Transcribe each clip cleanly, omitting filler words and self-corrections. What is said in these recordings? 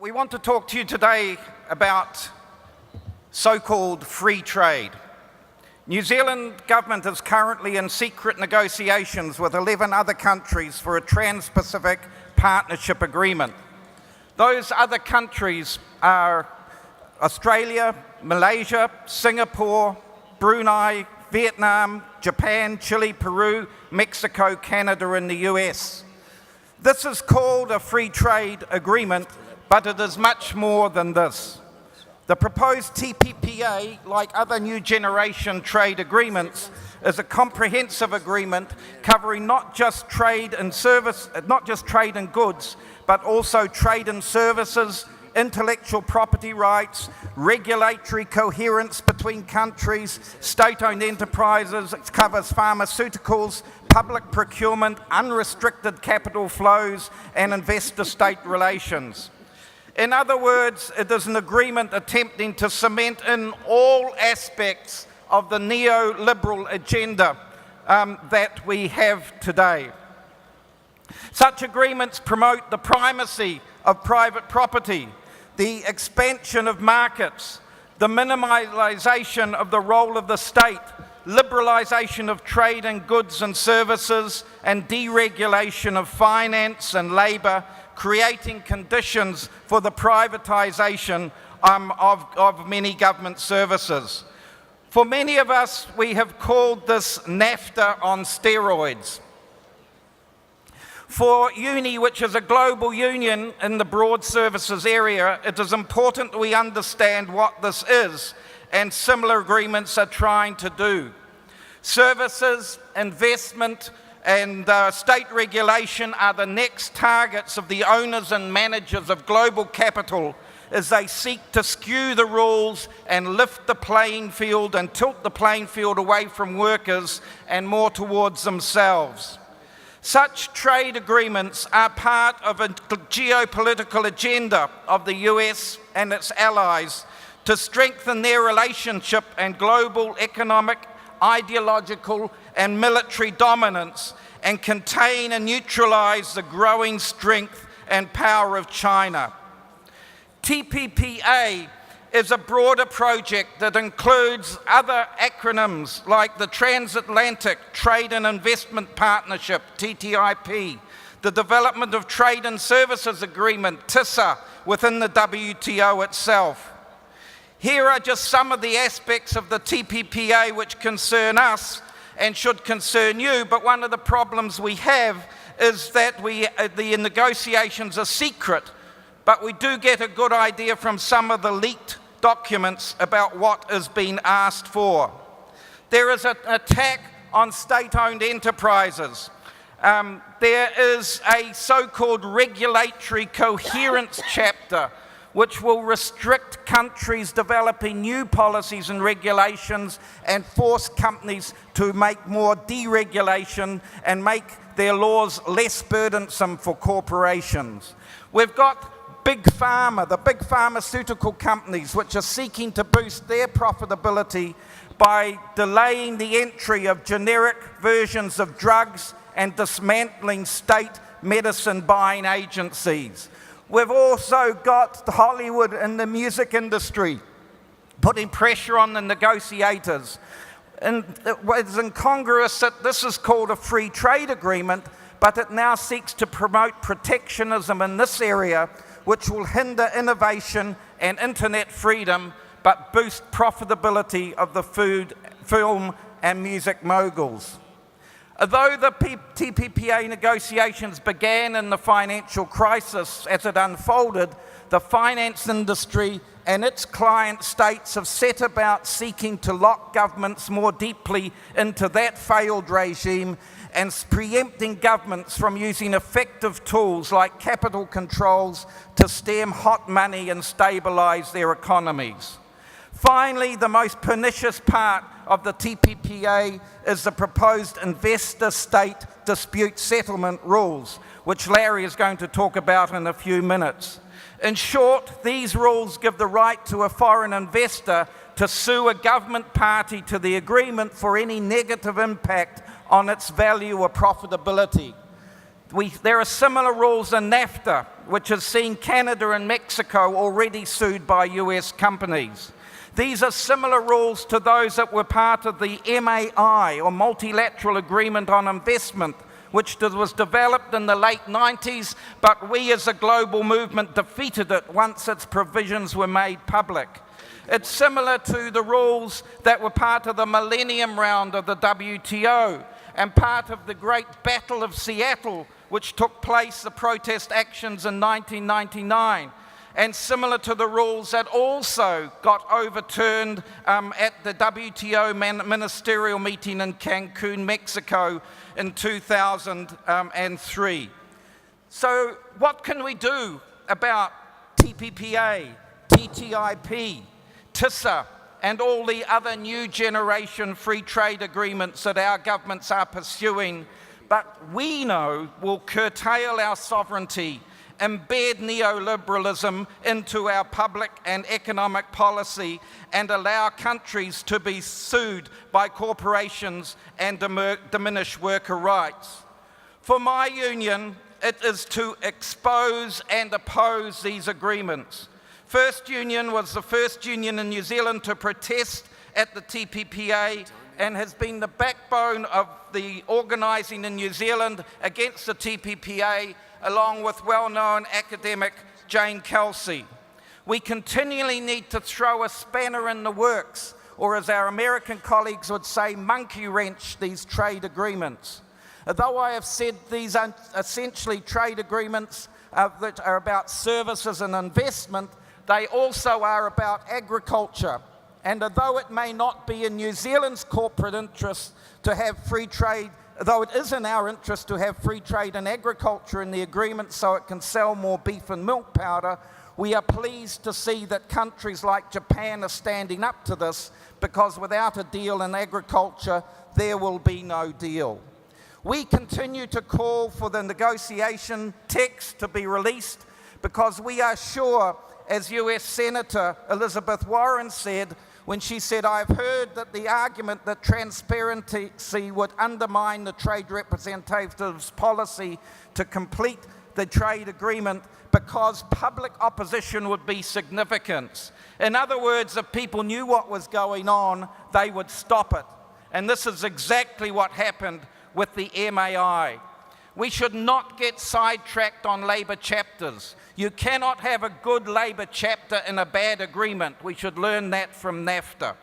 We want to talk to you today about so-called free trade. New Zealand government is currently in secret negotiations with 11 other countries for a Trans-Pacific Partnership Agreement. Those other countries are Australia, Malaysia, Singapore, Brunei, Vietnam, Japan, Chile, Peru, Mexico, Canada, and the US. This is called a free trade agreement, but it is much more than this. The proposed TPPA, like other new generation trade agreements, is a comprehensive agreement covering not just trade and goods, but also trade and services, intellectual property rights, regulatory coherence between countries, state-owned enterprises. It covers pharmaceuticals, public procurement, unrestricted capital flows, and investor-state relations. In other words, it is an agreement attempting to cement in all aspects of the neoliberal agenda that we have today. Such agreements promote the primacy of private property, the expansion of markets, the minimalisation of the role of the state, liberalisation of trade in goods and services, and deregulation of finance and labour, creating conditions for the privatisation of many government services. For many of us, we have called this NAFTA on steroids. For UNI, which is a global union in the broad services area, it is important that we understand what this is and similar agreements are trying to do. Services, investment, and state regulation are the next targets of the owners and managers of global capital as they seek to skew the rules and lift the playing field and tilt the playing field away from workers and more towards themselves. Such trade agreements are part of a geopolitical agenda of the US and its allies to strengthen their relationship and global economic, ideological, and military dominance, and contain and neutralize the growing strength and power of China. TPPA is a broader project that includes other acronyms like the Transatlantic Trade and Investment Partnership, TTIP, the Development of Trade and Services Agreement, TISA, within the WTO itself. Here are just some of the aspects of the TPPA which concern us and should concern you, but one of the problems we have is that the negotiations are secret, but we do get a good idea from some of the leaked documents about what is being asked for. There is an attack on state-owned enterprises. There is a so-called regulatory coherence chapter which will restrict countries developing new policies and regulations and force companies to make more deregulation and make their laws less burdensome for corporations. We've got Big Pharma, the big pharmaceutical companies which are seeking to boost their profitability by delaying the entry of generic versions of drugs and dismantling state medicine buying agencies. We've also got Hollywood and the music industry putting pressure on the negotiators. And it's incongruous that this is called a free trade agreement, but it now seeks to promote protectionism in this area, which will hinder innovation and internet freedom, but boost profitability of the film and music moguls. Although the TPPA negotiations began in the financial crisis as it unfolded, the finance industry and its client states have set about seeking to lock governments more deeply into that failed regime and preempting governments from using effective tools like capital controls to stem hot money and stabilise their economies. Finally, the most pernicious part of the TPPA is the proposed investor-state dispute settlement rules, which Larry is going to talk about in a few minutes. In short, these rules give the right to a foreign investor to sue a government party to the agreement for any negative impact on its value or profitability. There are similar rules in NAFTA, which has seen Canada and Mexico already sued by US companies. These are similar rules to those that were part of the MAI, or Multilateral Agreement on Investment, which was developed in the late 90s, but we as a global movement defeated it once its provisions were made public. It's similar to the rules that were part of the Millennium Round of the WTO and part of the Great Battle of Seattle, which took place, the protest actions in 1999, and similar to the rules that also got overturned at the WTO ministerial meeting in Cancun, Mexico in 2003. So what can we do about TPPA, TTIP, TISA, and all the other new generation free trade agreements that our governments are pursuing, but we know will curtail our sovereignty, embed neoliberalism into our public and economic policy, and allow countries to be sued by corporations and diminish worker rights. For my union, it is to expose and oppose these agreements. First Union was the first union in New Zealand to protest at the TPPA and has been the backbone of the organising in New Zealand against the TPPA, along with well-known academic Jane Kelsey. We continually need to throw a spanner in the works, or as our American colleagues would say, monkey wrench these trade agreements. Although I have said these are essentially trade agreements that are about services and investment, they also are about agriculture. And although it may not be in New Zealand's corporate interest to have free trade, though it is in our interest to have free trade in agriculture in the agreement so it can sell more beef and milk powder, we are pleased to see that countries like Japan are standing up to this, because without a deal in agriculture, there will be no deal. We continue to call for the negotiation text to be released, because we are sure, as US Senator Elizabeth Warren said, when she said, "I've heard that the argument that transparency would undermine the trade representative's policy to complete the trade agreement because public opposition would be significant." In other words, if people knew what was going on, they would stop it. And this is exactly what happened with the MAI. We should not get sidetracked on labour chapters. You cannot have a good labour chapter in a bad agreement. We should learn that from NAFTA.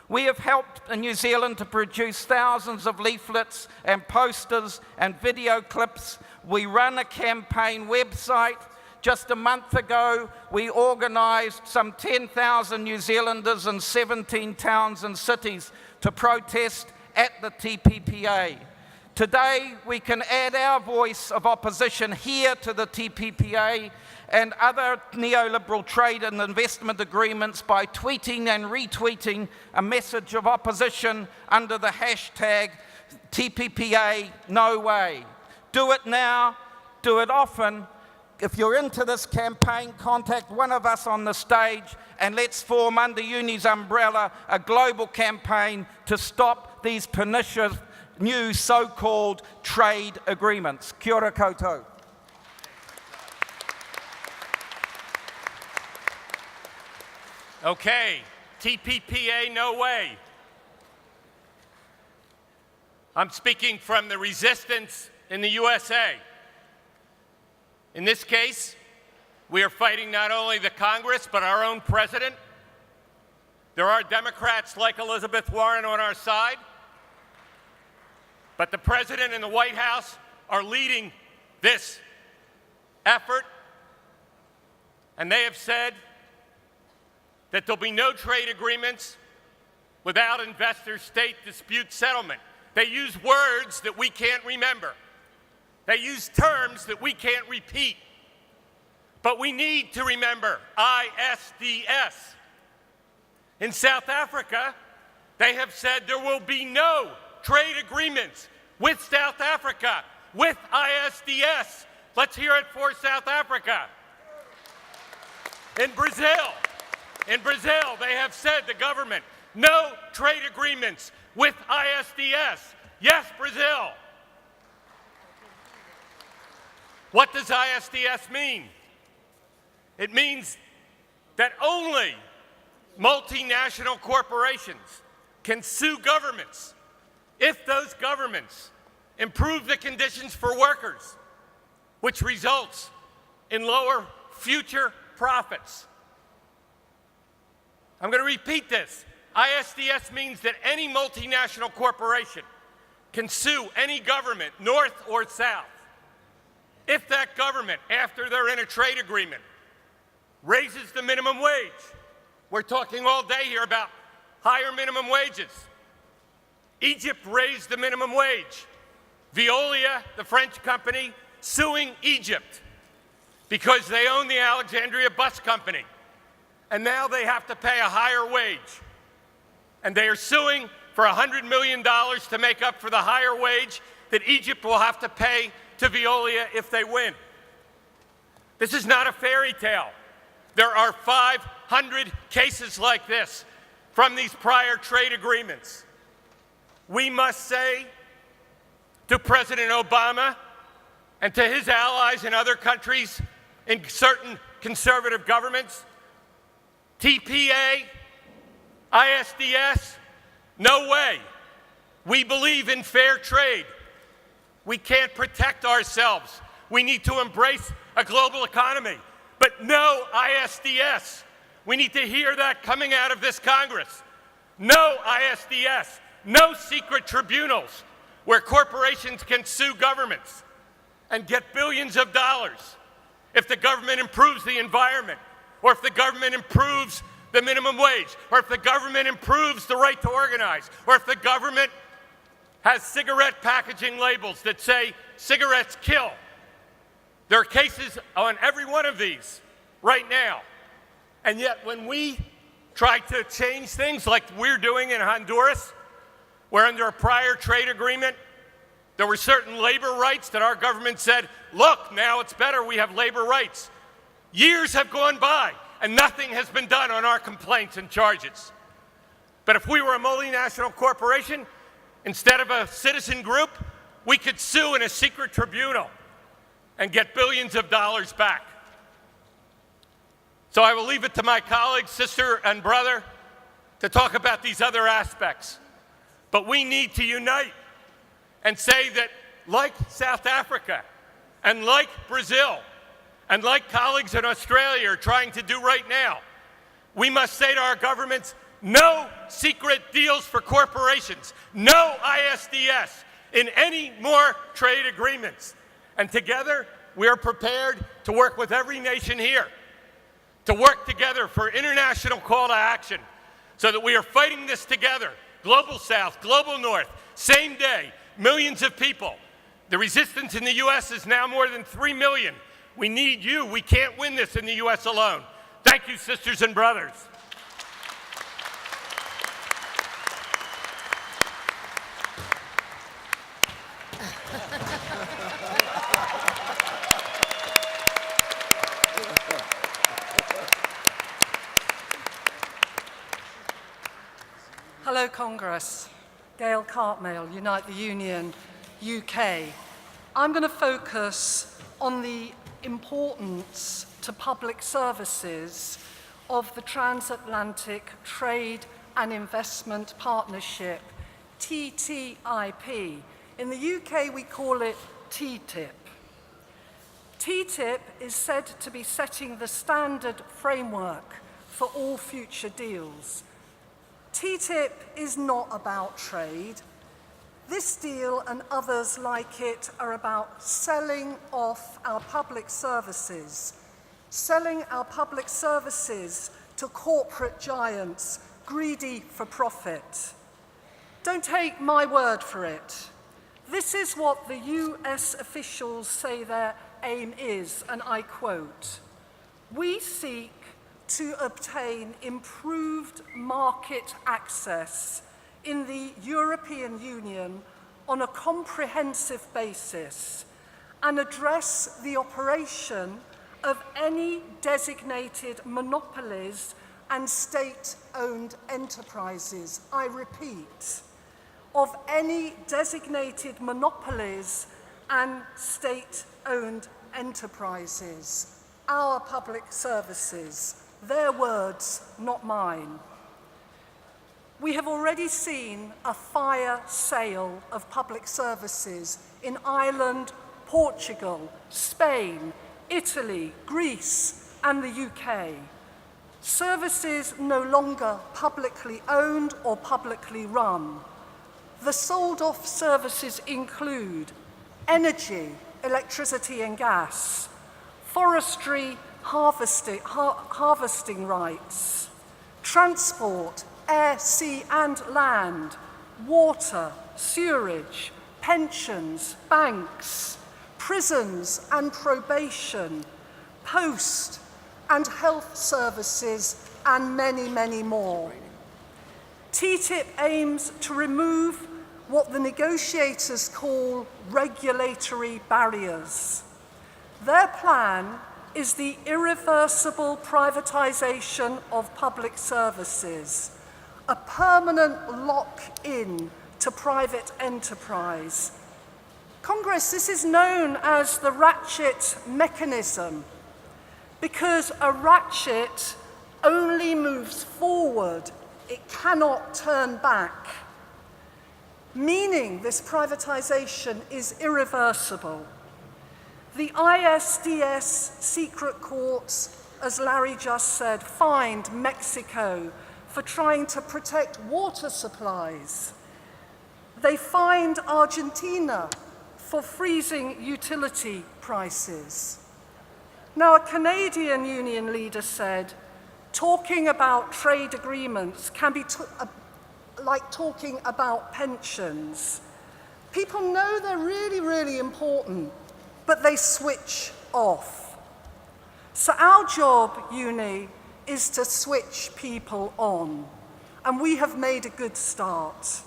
We have helped in New Zealand to produce thousands of leaflets and posters and video clips. We run a campaign website. Just a month ago, we organised some 10,000 New Zealanders in 17 towns and cities to protest at the TPPA. Today, we can add our voice of opposition here to the TPPA and other neoliberal trade and investment agreements by tweeting and retweeting a message of opposition under the hashtag TPPA No Way. Do it now, do it often. If you're into this campaign, contact one of us on the stage and let's form under Uni's umbrella a global campaign to stop these pernicious new so-called trade agreements. Kia ora koutou. Okay, TPPA, no way. I'm speaking from the resistance in the USA. In this case, we are fighting not only the Congress, but our own president. There are Democrats like Elizabeth Warren on our side, but the President and the White House are leading this effort, and they have said that there'll be no trade agreements without investor-state dispute settlement. They use words that we can't remember. They use terms that we can't repeat. But we need to remember ISDS. In South Africa, they have said there will be no trade agreements with South Africa, with ISDS. Let's hear it for South Africa. In Brazil, they have said, the government, no trade agreements with ISDS. Yes, Brazil. What does ISDS mean? It means that only multinational corporations can sue governments if those governments improve the conditions for workers, which results in lower future profits. I'm going to repeat this. ISDS means that any multinational corporation can sue any government, north or south, if that government, after they're in a trade agreement, raises the minimum wage. We're talking all day here about higher minimum wages. Egypt raised the minimum wage. Veolia, the French company, suing Egypt because they own the Alexandria Bus Company. And now they have to pay a higher wage. And they are suing for $100 million to make up for the higher wage that Egypt will have to pay to Veolia if they win. This is not a fairy tale. There are 500 cases like this from these prior trade agreements. We must say to President Obama and to his allies in other countries in certain conservative governments, TPA, ISDS, no way. We believe in fair trade. We can't protect ourselves. We need to embrace a global economy. But no ISDS. We need to hear that coming out of this Congress. No ISDS. No secret tribunals where corporations can sue governments and get billions of dollars if the government improves the environment, or if the government improves the minimum wage, or if the government improves the right to organize, or if the government has cigarette packaging labels that say cigarettes kill. There are cases on every one of these right now. And yet when we try to change things like we're doing in Honduras, where under a prior trade agreement, there were certain labor rights that our government said, look, now it's better, we have labor rights. Years have gone by, and nothing has been done on our complaints and charges. But if we were a multinational corporation, instead of a citizen group, we could sue in a secret tribunal and get billions of dollars back. So I will leave it to my colleagues, sister and brother, to talk about these other aspects. But we need to unite and say that, like South Africa and like Brazil and like colleagues in Australia are trying to do right now, we must say to our governments, no secret deals for corporations, no ISDS in any more trade agreements. And together, we are prepared to work with every nation here, to work together for international call to action, so that we are fighting this together, global South, global North, same day, millions of people. The resistance in the U.S. is now more than 3 million. We need you. We can't win this in the U.S. alone. Thank you, sisters and brothers. Hello, Congress. Gail Cartmail, Unite the Union, UK. I'm going to focus on the importance to public services of the Transatlantic Trade and Investment Partnership, TTIP. In the UK, we call it TTIP. TTIP is said to be setting the standard framework for all future deals. TTIP is not about trade. This deal and others like it are about selling off our public services, selling our public services to corporate giants greedy for profit. Don't take my word for it. This is what the US officials say their aim is, and I quote, "We seek to obtain improved market access in the European Union on a comprehensive basis and address the operation of any designated monopolies and state-owned enterprises." I repeat, of any designated monopolies and state-owned enterprises, our public services. Their words, not mine. We have already seen a fire sale of public services in Ireland, Portugal, Spain, Italy, Greece, and the UK. Services no longer publicly owned or publicly run. The sold-off services include energy, electricity and gas, forestry, harvesting rights, transport, air, sea and land, water, sewerage, pensions, banks, prisons and probation, post and health services, and many, many more. TTIP aims to remove what the negotiators call regulatory barriers. Their plan is the irreversible privatization of public services, a permanent lock-in to private enterprise. Congress, this is known as the ratchet mechanism, because a ratchet only moves forward, it cannot turn back, meaning this privatization is irreversible. The ISDS secret courts, as Larry just said, fined Mexico for trying to protect water supplies. They fined Argentina for freezing utility prices. Now, a Canadian union leader said, talking about trade agreements can be like talking about pensions. People know they're really, really important, but they switch off. So our job, uni, is to switch people on, and we have made a good start.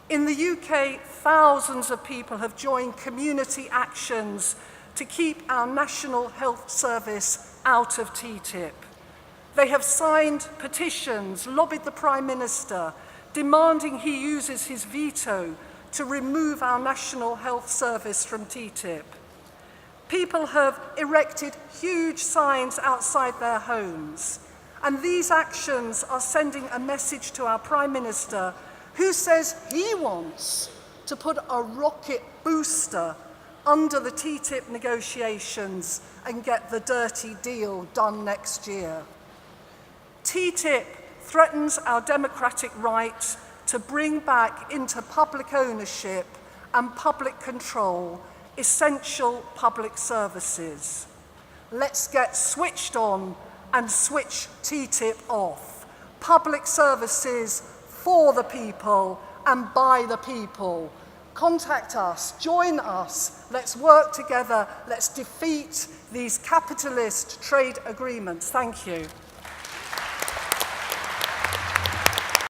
In the UK, thousands of people have joined community actions to keep our National Health Service out of TTIP. They have signed petitions, lobbied the Prime Minister, demanding he uses his veto to remove our National Health Service from TTIP. People have erected huge signs outside their homes, and these actions are sending a message to our Prime Minister, who says he wants to put a rocket booster under the TTIP negotiations and get the dirty deal done next year. TTIP threatens our democratic right to bring back into public ownership and public control essential public services. Let's get switched on and switch TTIP off. Public services for the people and by the people. Contact us, join us, let's work together, let's defeat these capitalist trade agreements. Thank you.